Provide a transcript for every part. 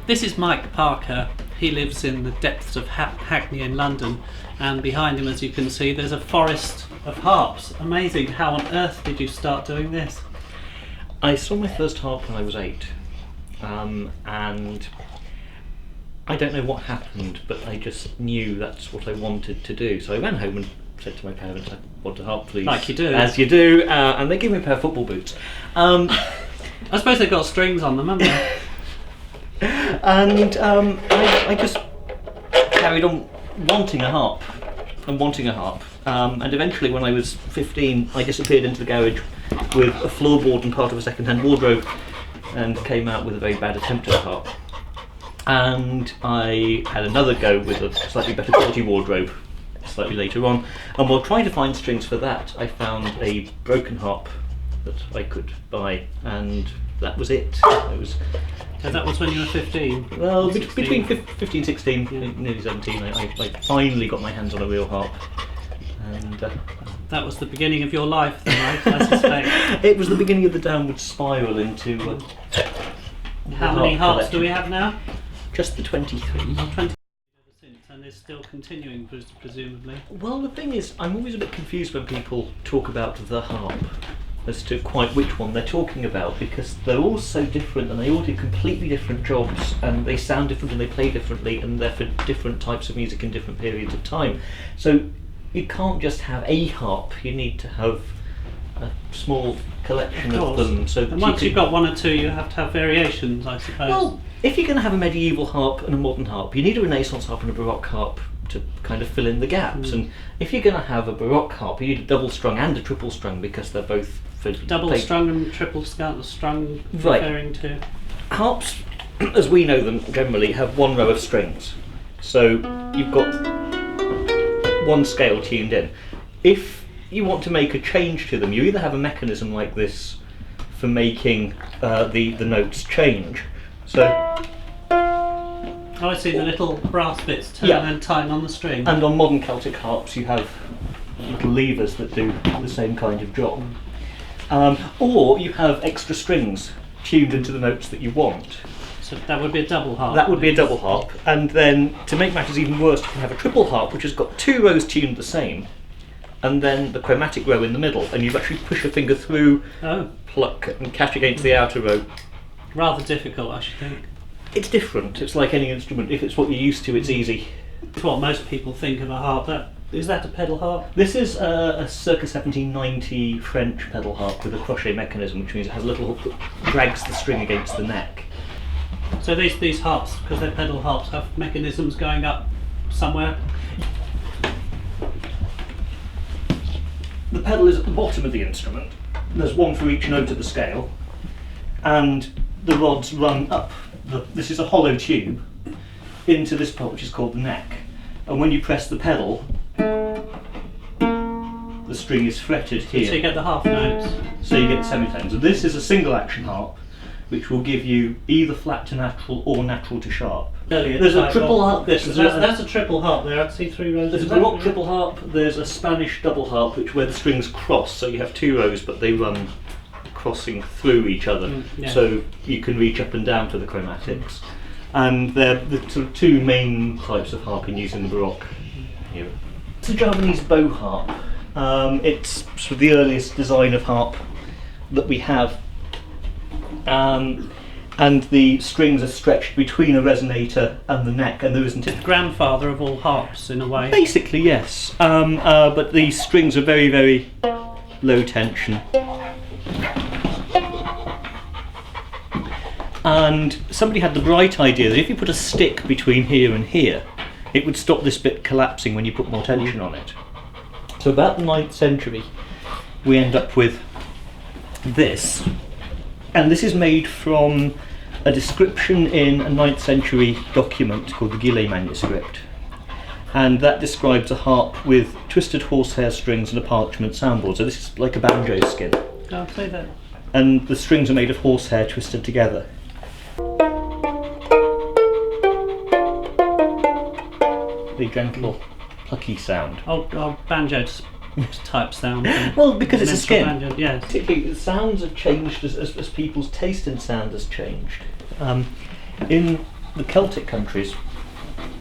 This is Mike Parker. He lives in the depths of Hackney in London, and behind him, as you can see, there's a forest of harps. Amazing. How on earth did you start doing this? I saw my first harp when I was 8, and I don't know what happened, but I just knew that's what I wanted to do. So I ran home and said to my parents, I want a harp, please. Like you do. As you do, and they gave me a pair of football boots. I suppose they've got strings on them, haven't they? And I just carried on wanting a harp, and eventually when I was 15 I disappeared into the garage with a floorboard and part of a second-hand wardrobe and came out with a very bad attempt at a harp. And I had another go with a slightly better quality wardrobe slightly later on, and while trying to find strings for that I found a broken harp that I could buy, and that was it. So that was when you were 15? Well, between 15 and 16, yeah. Nearly 17, I finally got my hands on a real harp. And that was the beginning of your life then, I suspect. It was the beginning of the downward spiral into... How many harps do we have now? Just the 23. 20 ever since, and is still continuing, presumably. Well, the thing is, I'm always a bit confused when people talk about the harp as to quite which one they're talking about, because they're all so different and they all do completely different jobs and they sound different and they play differently and they're for different types of music in different periods of time. So you can't just have a harp, you need to have a small collection of them. So and once you've got one or two you have to have variations, I suppose. Well, if you're going to have a medieval harp and a modern harp, you need a Renaissance harp and a Baroque harp to kind of fill in the gaps. And if you're going to have a Baroque harp, you need a double strung and a triple strung, because they're both for double strung and triple strung right. Referring to harps, as we know them generally, have one row of strings. So you've got one scale tuned in. If you want to make a change to them, you either have a mechanism like this for making the notes change. So oh, I see, the little brass bits turn and tighten on the string. And on modern Celtic harps you have little levers that do the same kind of job. Or you have extra strings tuned into the notes that you want. So that would be a double harp? That would be a double harp. And then, to make matters even worse, you can have a triple harp which has got two rows tuned the same, and then the chromatic row in the middle, and you actually push your finger through, pluck and catch against the outer row. Rather difficult, I should think. It's different. It's like any instrument. If it's what you're used to, it's easy. It's what most people think of a harp. Is that a pedal harp? This is a circa 1790 French pedal harp with a crochet mechanism, which means it has a little hook that drags the string against the neck. So these harps, because they're pedal harps, have mechanisms going up somewhere? The pedal is at the bottom of the instrument. There's one for each note of the scale, and the rods run up. This is a hollow tube into this part, which is called the neck, and when you press the pedal the string is fretted here. So you get the half notes. So you get the semitones. And this is a single action harp which will give you either flat to natural or natural to sharp. There's a triple harp. That's a triple harp there. I see 3 rows. There's a Baroque triple harp. There's a Spanish double harp, where the strings cross, so you have 2 rows but they run crossing through each other, so you can reach up and down for the chromatics. And they're the sort of 2 main types of harp in use in the Baroque era. It's a Javanese bow harp. It's sort of the earliest design of harp that we have, and the strings are stretched between a resonator and the neck, and there isn't the grandfather of all harps in a way. Basically, yes. But the strings are very, very low tension. And somebody had the bright idea that if you put a stick between here and here, it would stop this bit collapsing when you put more tension on it. So about the 9th century, we end up with this. And this is made from a description in a 9th century document called the Guillet manuscript. And that describes a harp with twisted horsehair strings and a parchment soundboard. So this is like a banjo skin. I'll say that. And the strings are made of horsehair twisted together. The gentle, plucky sound. Oh, banjo type sound. Well, because it's a skin. Banjo, yes. Particularly, the sounds have changed as people's taste in sound has changed. In the Celtic countries,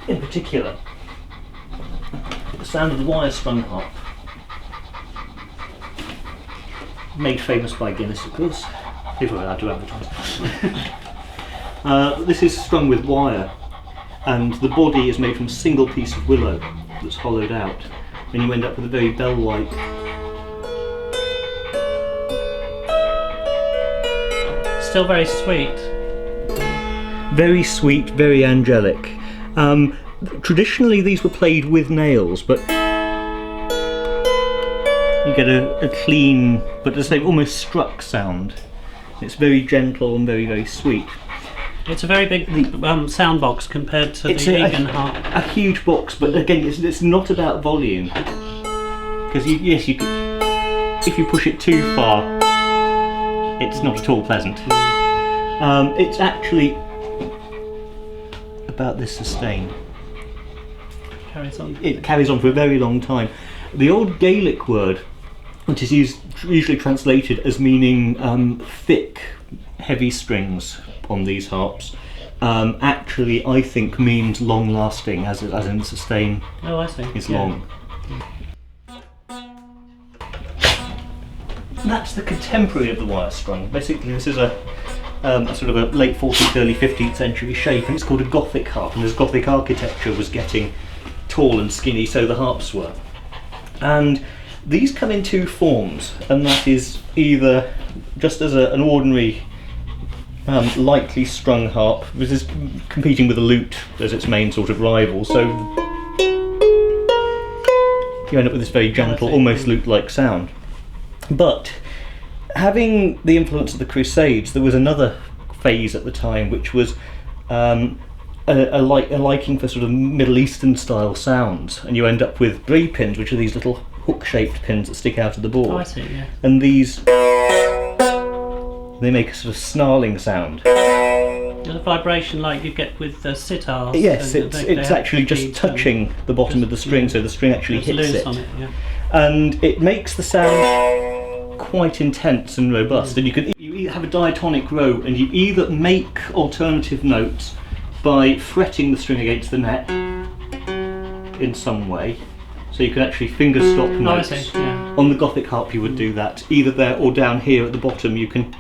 in particular, the sound of the wire-strung harp, made famous by Guinness, of course, if we're allowed to advertise. This is strung with wire, and the body is made from a single piece of willow that's hollowed out, and you end up with a very bell-like. Still very sweet. Very sweet, very angelic. Traditionally these were played with nails, but you get a clean, but at the same almost struck sound. It's very gentle and very, very sweet. It's a very big sound box compared to the Egan harp. A huge box, but again, it's not about volume. Because yes, you could, if you push it too far, it's not at all pleasant. It's actually about this sustain. Carries on. It carries on for a very long time. The old Gaelic word, which is usually translated as meaning thick, heavy strings on these harps, actually I think means long-lasting, as in sustain. Oh, I see. Is long. That's the contemporary of the wire strung. Basically, this is a sort of a late 14th, early 15th century shape, and it's called a Gothic harp. And as Gothic architecture was getting tall and skinny, so the harps were. And these come in two forms, and that is either just as an ordinary lightly strung harp, which is competing with a lute as its main sort of rival, so you end up with this very gentle, almost lute-like sound. But having the influence of the Crusades, there was another phase at the time which was a liking for sort of Middle Eastern style sounds, and you end up with bray pins, which are these little hook-shaped pins that stick out of the board. Oh, I see, yeah. And these, they make a sort of snarling sound. The vibration like you get with sitars. Yes, it's actually just touching the bottom of the string, so the string actually hits it. On it, yeah. And it makes the sound quite intense and robust. And you have a diatonic row, and you either make alternative notes by fretting the string against the neck in some way, so you can actually finger stop notes. I see, yeah. On the Gothic harp you would do that, either there or down here at the bottom you can.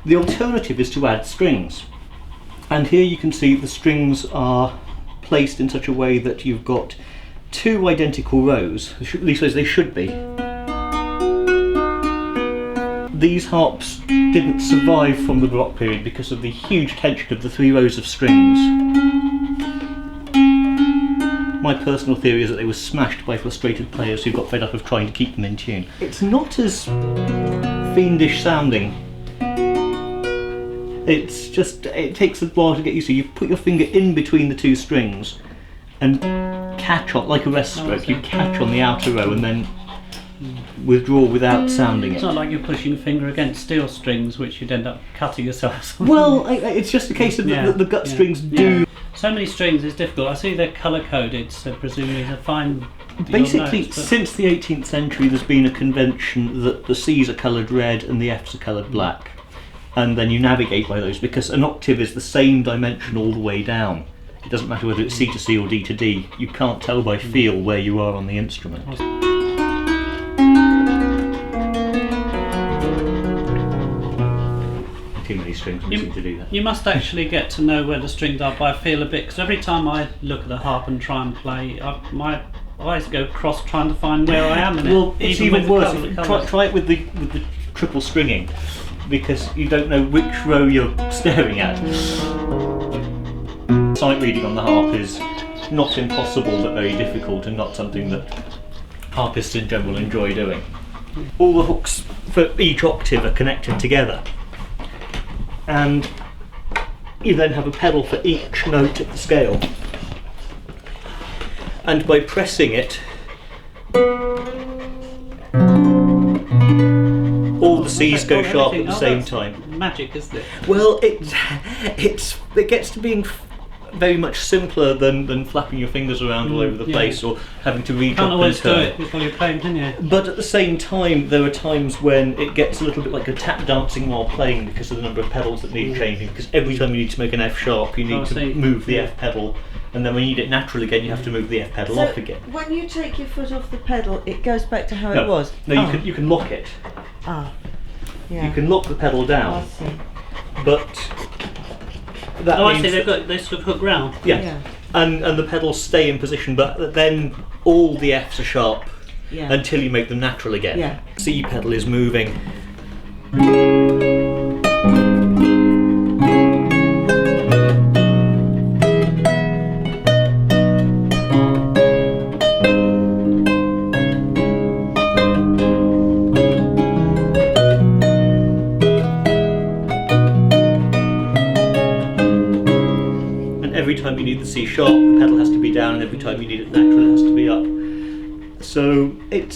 The alternative is to add strings, and here you can see the strings are placed in such a way that you've got two identical rows, at least as they should be. These harps didn't survive from the Baroque period because of the huge tension of the three rows of strings. My personal theory is that they were smashed by frustrated players who got fed up of trying to keep them in tune. It's not as fiendish sounding. It's just, it takes a while to get used to. You put your finger in between the two strings and catch on, like a rest stroke, you catch on the outer row and then withdraw without sounding it. It's not like you're pushing your finger against steel strings, which you'd end up cutting yourself. Well, it's just a case of the gut strings do. So many strings is difficult. I see they're colour coded, so presumably they're fine. Basically, notes, since the 18th century, there's been a convention that the C's are coloured red and the F's are coloured black, and then you navigate by those because an octave is the same dimension all the way down. It doesn't matter whether it's C to C or D to D. You can't tell by feel where you are on the instrument. Too many strings missing to do that. You must actually get to know where the strings are by feel a bit, because every time I look at a harp and try and play, my eyes go cross trying to find where I am in it. Well, it's even worse. Try it with the triple stringing, because you don't know which row you're staring at. Sight reading on the harp is not impossible but very difficult, and not something that harpists in general enjoy doing. All the hooks for each octave are connected together, and you then have a pedal for each note at the scale, and by pressing it all the C's go sharp at the same time. Magic, isn't it? Well, it gets to being very much simpler than flapping your fingers around all over the place or having to read Can't up always and do turn. it while you're playing, can you? But at the same time, there are times when it gets a little bit like a tap dancing while playing because of the number of pedals that need changing. Because every time you need to make an F sharp, you need to move the F pedal, and then when you need it natural again, you have to move the F pedal off again. When you take your foot off the pedal, it goes back to how it was? No, you can lock it. Ah, yeah. You can lock the pedal down. I see. But that I means see. that- They sort of hook round. yeah. And the pedals stay in position, but then all the Fs are sharp Yeah. until you make them natural again. Yeah. C pedal is moving. Every time you need the C sharp, the pedal has to be down, and every time you need it natural, it has to be up. So it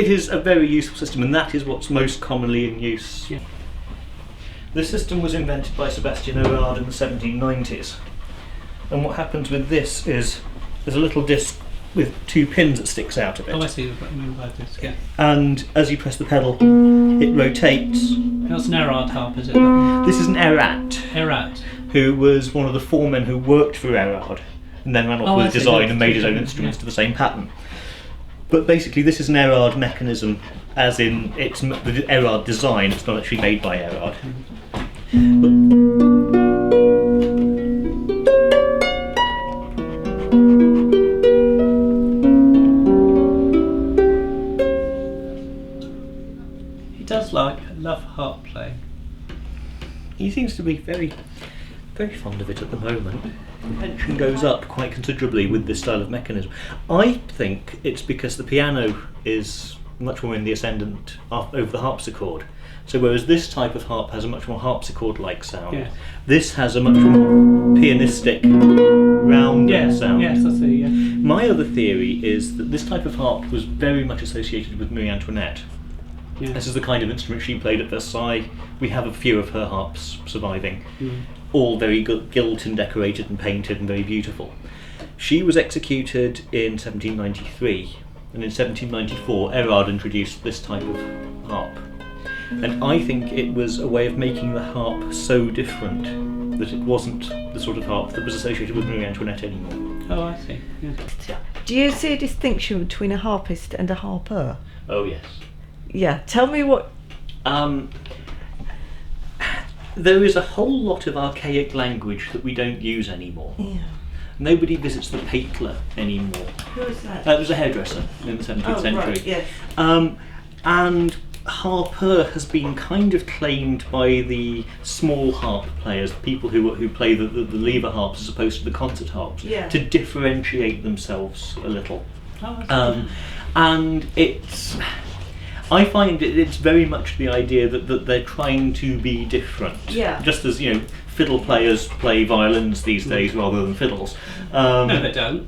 is a very useful system, and that is what's most commonly in use. Yeah. The system was invented by Sebastian Erard in the 1790s, and what happens with this is there's a little disc with two pins that sticks out of it. Oh, I see what you mean by this. Yeah. And as you press the pedal, it rotates. That's an Erard harp, is it? This is an Erat, Erard. who was one of the foremen who worked for Erard and then ran off with design and made his own instruments to the same pattern. But basically this is an Erard mechanism, as in it's the Erard design, it's not actually made by Erard. He does love harp playing. He seems to be very fond of it at the moment. Tension goes up quite considerably with this style of mechanism. I think it's because the piano is much more in the ascendant over the harpsichord. So whereas this type of harp has a much more harpsichord-like sound, this has a much more pianistic, rounder sound. Yes, I see. Yeah. My other theory is that this type of harp was very much associated with Marie Antoinette. Yeah. This is the kind of instrument she played at Versailles. We have a few of her harps surviving, all very gilt and decorated and painted and very beautiful. She was executed in 1793, and in 1794 Erard introduced this type of harp. And I think it was a way of making the harp so different that it wasn't the sort of harp that was associated with Marie Antoinette anymore. Oh, I see. Yeah. Do you see a distinction between a harpist and a harper? Oh yes. Yeah, tell me what... There is a whole lot of archaic language that we don't use anymore. Yeah. Nobody visits the Paitler anymore. Who is that? It was a hairdresser in the 17th century. Right, yes. And harper has been kind of claimed by the small harp players, the people who play the lever harps as opposed to the concert harps, to differentiate themselves a little. Oh, and I find it's very much the idea that they're trying to be different. Yeah. Just as, fiddle players play violins these days rather than fiddles. no, they don't.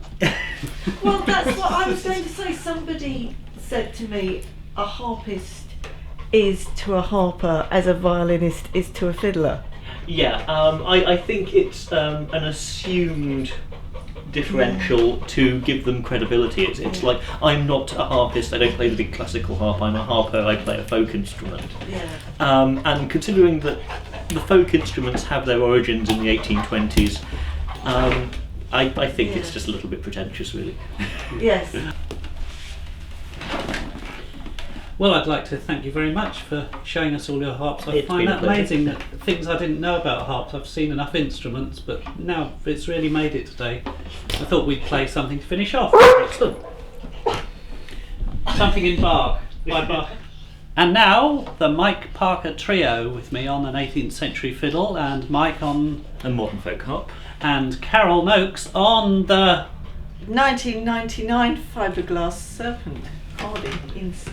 Well, that's what I was going to say. Somebody said to me, a harpist is to a harper as a violinist is to a fiddler. Yeah, I think it's an assumed differential to give them credibility. It's like, I'm not a harpist, I don't play the big classical harp, I'm a harper, I play a folk instrument. Yeah. And considering that the folk instruments have their origins in the 1820s, I think it's just a little bit pretentious, really. Yes. Well, I'd like to thank you very much for showing us all your harps. I find that amazing, that things I didn't know about harps. I've seen enough instruments, but now it's really made it today. I thought we'd play something to finish off. Excellent. Something in Bach, by Bach. And now, the Mike Parker Trio with me on an 18th century fiddle, and Mike on... a modern folk harp. And Carol Noakes on the... 1999 fiberglass serpent, Hardy in C.